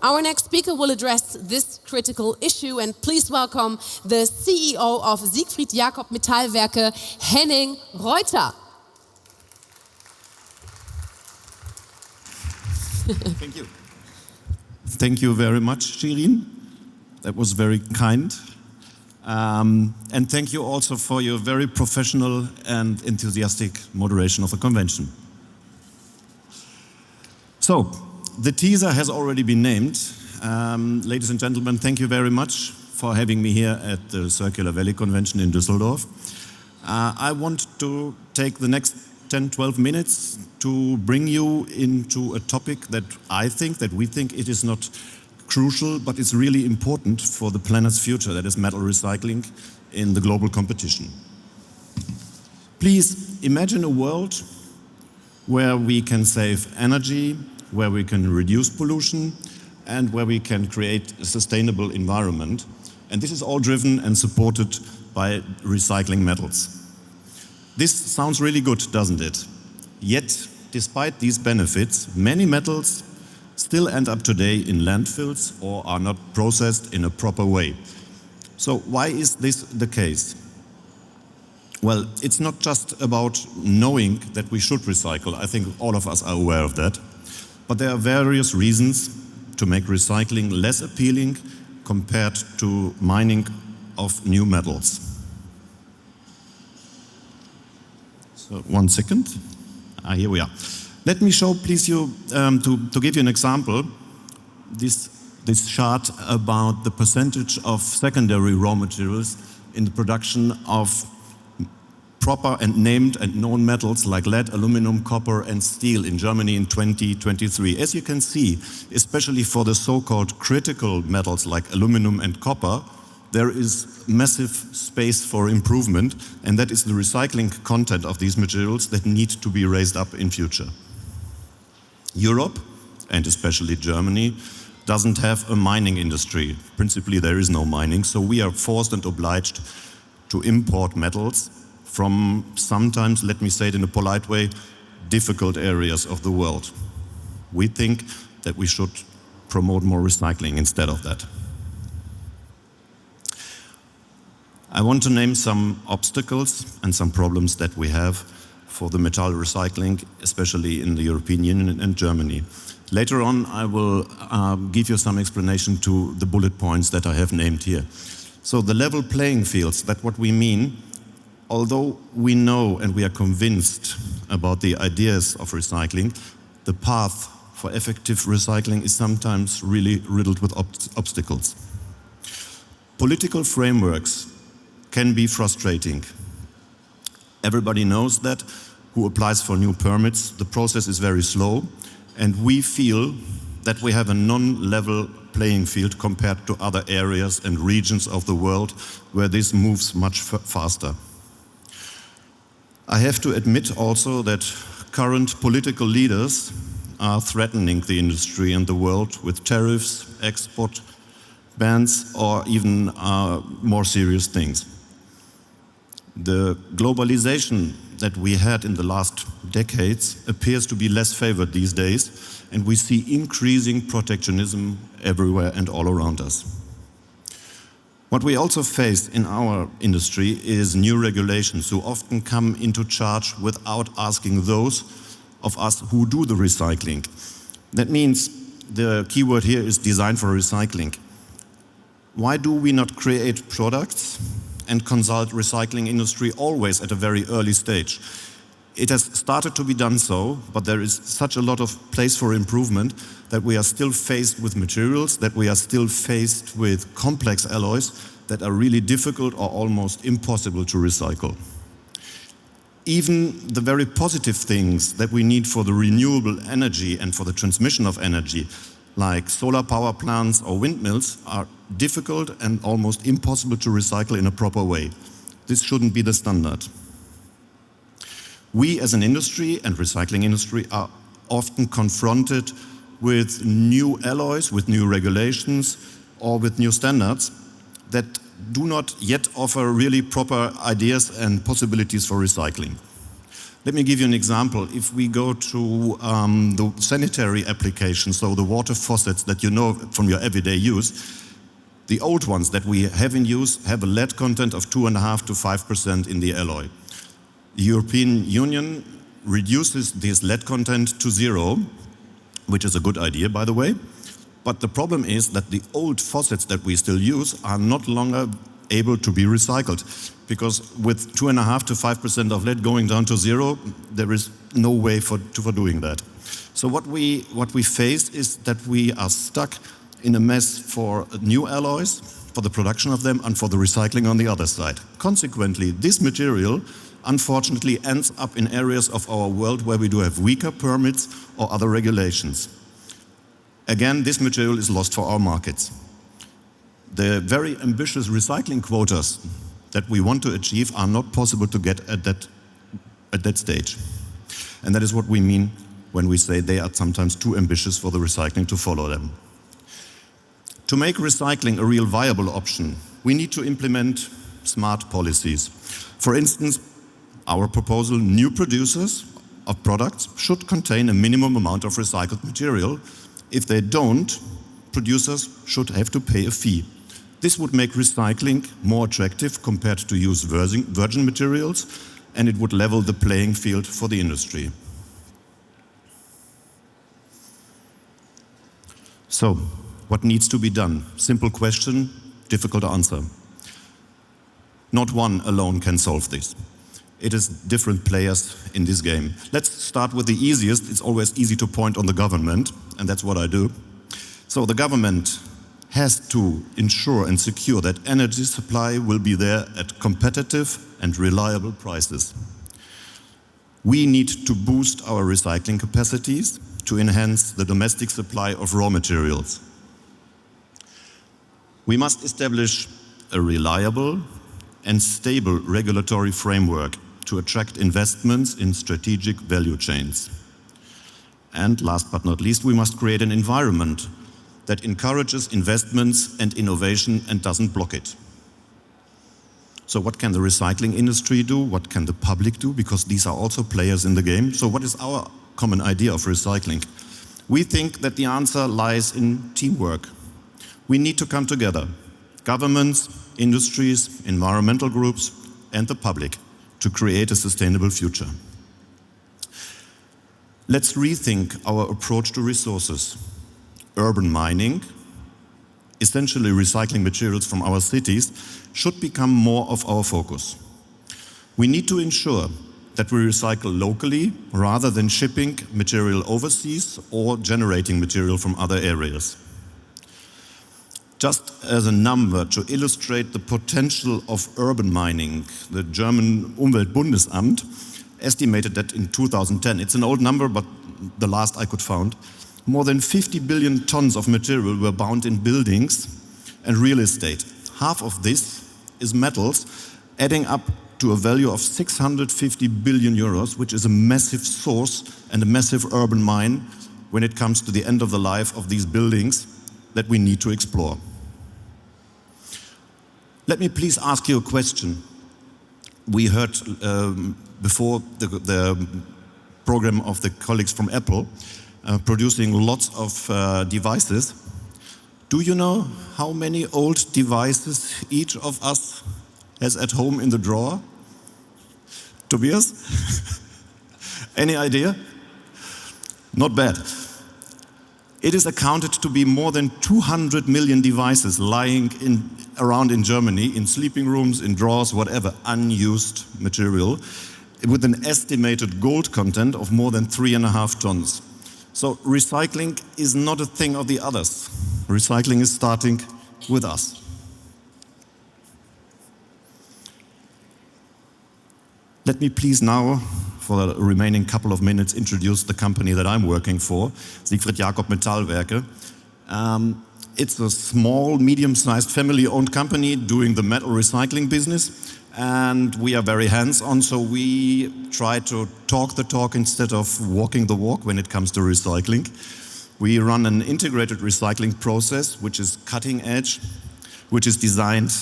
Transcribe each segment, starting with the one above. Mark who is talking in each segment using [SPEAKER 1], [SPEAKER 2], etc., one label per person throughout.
[SPEAKER 1] Our next speaker will address this critical issue, and please welcome the CEO of Siegfried Jacob Metallwerke, Henning Reuter.
[SPEAKER 2] Thank you. Thank you very much, Shirin. That was very kind. And thank you also for your very professional and enthusiastic moderation of the convention. So, the teaser has already been named. Ladies and gentlemen, thank you very much for having me here at the Circular Valley Convention in Düsseldorf. I want to take the next 10-12 minutes to bring you into a topic that we think it is not crucial, but it's really important for the planet's future, that is metal recycling in the global competition. Please imagine a world where we can save energy, where we can reduce pollution, and where we can create a sustainable environment. And this is all driven and supported by recycling metals. This sounds really good, doesn't it? Yet, despite these benefits, many metals still end up today in landfills or are not processed in a proper way. So why is this the case? Well, it's not just about knowing that we should recycle. I think all of us are aware of that. But there are various reasons to make recycling less appealing compared to mining of new metals. So, one second. Here we are. Let me show, please, to give you an example, this chart about the percentage of secondary raw materials in the production of proper and named and known metals like lead, aluminum, copper and steel in Germany in 2023. As you can see, especially for the so-called critical metals like aluminum and copper, there is massive space for improvement, and that is the recycling content of these materials that need to be raised up in future. Europe, and especially Germany, doesn't have a mining industry. Principally, there is no mining, so we are forced and obliged to import metals from sometimes, let me say it in a polite way, difficult areas of the world. We think that we should promote more recycling instead of that. I want to name some obstacles and some problems that we have for the metal recycling, especially in the European Union and Germany. Later on, I will give you some explanation to the bullet points that I have named here. So the level playing fields, that's what we mean. Although we know and we are convinced about the ideas of recycling, the path for effective recycling is sometimes really riddled with obstacles. Political frameworks can be frustrating. Everybody knows that, who applies for new permits. The process is very slow, and we feel that we have a non-level playing field compared to other areas and regions of the world where this moves much faster. I have to admit also that current political leaders are threatening the industry and the world with tariffs, export bans, or even more serious things. The globalization that we had in the last decades appears to be less favored these days, and we see increasing protectionism everywhere and all around us. What we also face in our industry is new regulations who often come into charge without asking those of us who do the recycling. That means the key word here is design for recycling. Why do we not create products and consult recycling industry always at a very early stage? It has started to be done so, but there is such a lot of place for improvement that we are still faced with materials, that we are still faced with complex alloys that are really difficult or almost impossible to recycle. Even the very positive things that we need for the renewable energy and for the transmission of energy, like solar power plants or windmills, are difficult and almost impossible to recycle in a proper way. This shouldn't be the standard. We as an industry and recycling industry are often confronted with new alloys, with new regulations, or with new standards that do not yet offer really proper ideas and possibilities for recycling. Let me give you an example. If we go to the sanitary applications, so the water faucets that you know from your everyday use, the old ones that we have in use have a lead content of 2.5 to 5% in the alloy. The European Union reduces this lead content to 0, which is a good idea, by the way. But the problem is that the old faucets that we still use are not longer able to be recycled, because with 2.5 to 5% of lead going down to 0, there is no way for doing that. So what we face is that we are stuck in a mess for new alloys, for the production of them, and for the recycling on the other side. Consequently, this material unfortunately ends up in areas of our world where we do have weaker permits or other regulations. Again, this material is lost for our markets. The very ambitious recycling quotas that we want to achieve are not possible to get at that stage. And that is what we mean when we say they are sometimes too ambitious for the recycling to follow them. To make recycling a real viable option, we need to implement smart policies. For instance, our proposal, new producers of products should contain a minimum amount of recycled material. If they don't, producers should have to pay a fee. This would make recycling more attractive compared to use virgin materials, and it would level the playing field for the industry. So, what needs to be done? Simple question, difficult answer. Not one alone can solve this. It is different players in this game. Let's start with the easiest. It's always easy to point on the government, and that's what I do. So the government has to ensure and secure that energy supply will be there at competitive and reliable prices. We need to boost our recycling capacities to enhance the domestic supply of raw materials. We must establish a reliable and stable regulatory framework to attract investments in strategic value chains. And last but not least, we must create an environment that encourages investments and innovation and doesn't block it. So what can the recycling industry do? What can the public do? Because these are also players in the game. So what is our common idea of recycling? We think that the answer lies in teamwork. We need to come together, governments, industries, environmental groups, and the public, to create a sustainable future. Let's rethink our approach to resources. Urban mining, essentially recycling materials from our cities, should become more of our focus. We need to ensure that we recycle locally rather than shipping material overseas or generating material from other areas. Just as a number to illustrate the potential of urban mining, the German Umweltbundesamt estimated that in 2010, it's an old number, but the last I could find, more than 50 billion tons of material were bound in buildings and real estate. Half of this is metals, adding up to a value of 650 billion euros, which is a massive source and a massive urban mine when it comes to the end of the life of these buildings that we need to explore. Let me please ask you a question. We heard before the program of the colleagues from Apple producing lots of devices. Do you know how many old devices each of us has at home in the drawer? Tobias? Any idea? Not bad. It is accounted to be more than 200 million devices lying around in Germany, in sleeping rooms, in drawers, whatever, unused material, with an estimated gold content of more than 3.5 tons. So recycling is not a thing of the others. Recycling is starting with us. Let me please now, for the remaining couple of minutes, introduce the company that I'm working for, Siegfried Jacob Metallwerke. It's a small, medium-sized, family-owned company doing the metal recycling business, and we are very hands-on, so we try to talk the talk instead of walking the walk when it comes to recycling. We run an integrated recycling process, which is cutting edge, which is designed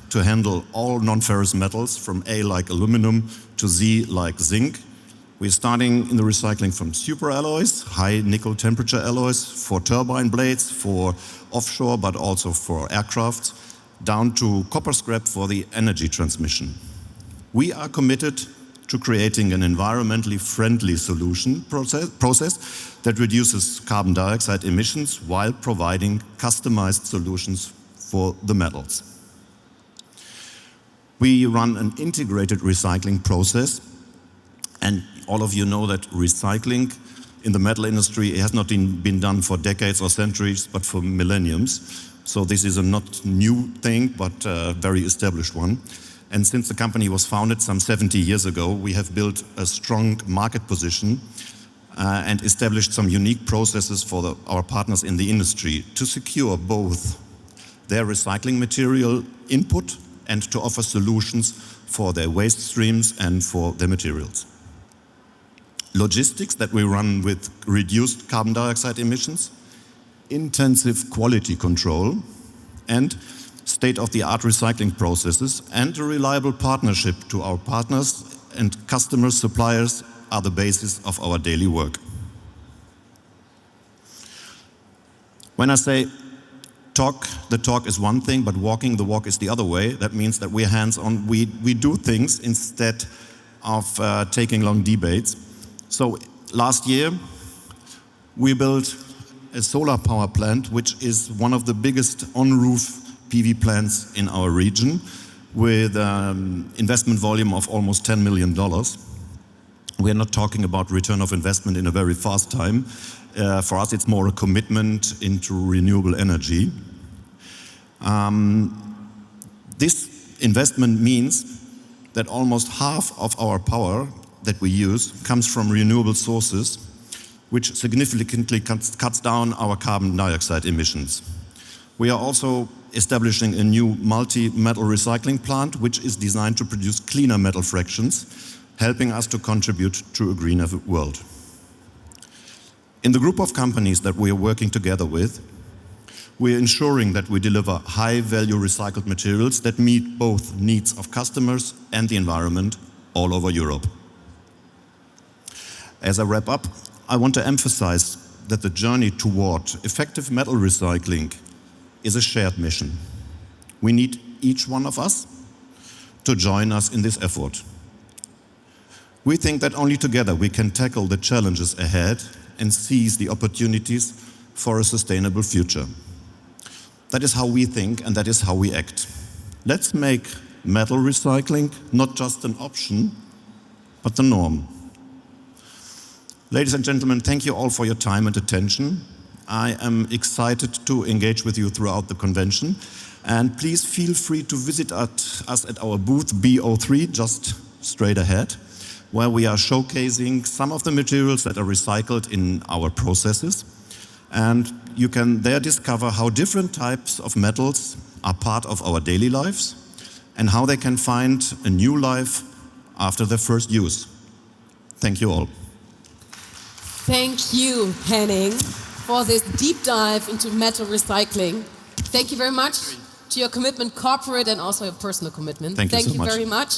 [SPEAKER 2] to handle all non-ferrous metals, from A like aluminum to Z like zinc, We're starting in the recycling from superalloys, high nickel temperature alloys for turbine blades, for offshore, but also for aircraft, down to copper scrap for the energy transmission. We are committed to creating an environmentally friendly solution process that reduces carbon dioxide emissions while providing customized solutions for the metals. We run an integrated recycling process, and all of you know that recycling in the metal industry has not been done for decades or centuries, but for millenniums. So this is a not new thing, but a very established one. And since the company was founded some 70 years ago, we have built a strong market position and established some unique processes for our partners in the industry to secure both their recycling material input and to offer solutions for their waste streams and for their materials. Logistics that we run with reduced carbon dioxide emissions, intensive quality control, and state-of-the-art recycling processes, and a reliable partnership to our partners and customers, suppliers, are the basis of our daily work. When I say talk, the talk is one thing, but walking the walk is the other way. That means that we're hands-on, we do things instead of taking long debates. So last year, we built a solar power plant, which is one of the biggest on-roof PV plants in our region, with investment volume of almost $10 million. We're not talking about return of investment in a very fast time. For us, it's more a commitment into renewable energy. This investment means that almost half of our power that we use comes from renewable sources, which significantly cuts down our carbon dioxide emissions. We are also establishing a new multi-metal recycling plant, which is designed to produce cleaner metal fractions, helping us to contribute to a greener world. In the group of companies that we are working together with, we are ensuring that we deliver high-value recycled materials that meet both needs of customers and the environment all over Europe. As I wrap up, I want to emphasize that the journey toward effective metal recycling is a shared mission. We need each one of us to join us in this effort. We think that only together we can tackle the challenges ahead and seize the opportunities for a sustainable future. That is how we think and that is how we act. Let's make metal recycling not just an option, but the norm. Ladies and gentlemen, thank you all for your time and attention. I am excited to engage with you throughout the convention, and please feel free to visit us at our booth B03, just straight ahead, where we are showcasing some of the materials that are recycled in our processes, and you can there discover how different types of metals are part of our daily lives and how they can find a new life after their first use. Thank you all.
[SPEAKER 1] Thank you, Henning, for this deep dive into metal recycling. Thank you very much to your commitment, corporate and also your personal commitment.
[SPEAKER 2] Thank you so much.
[SPEAKER 1] Very much.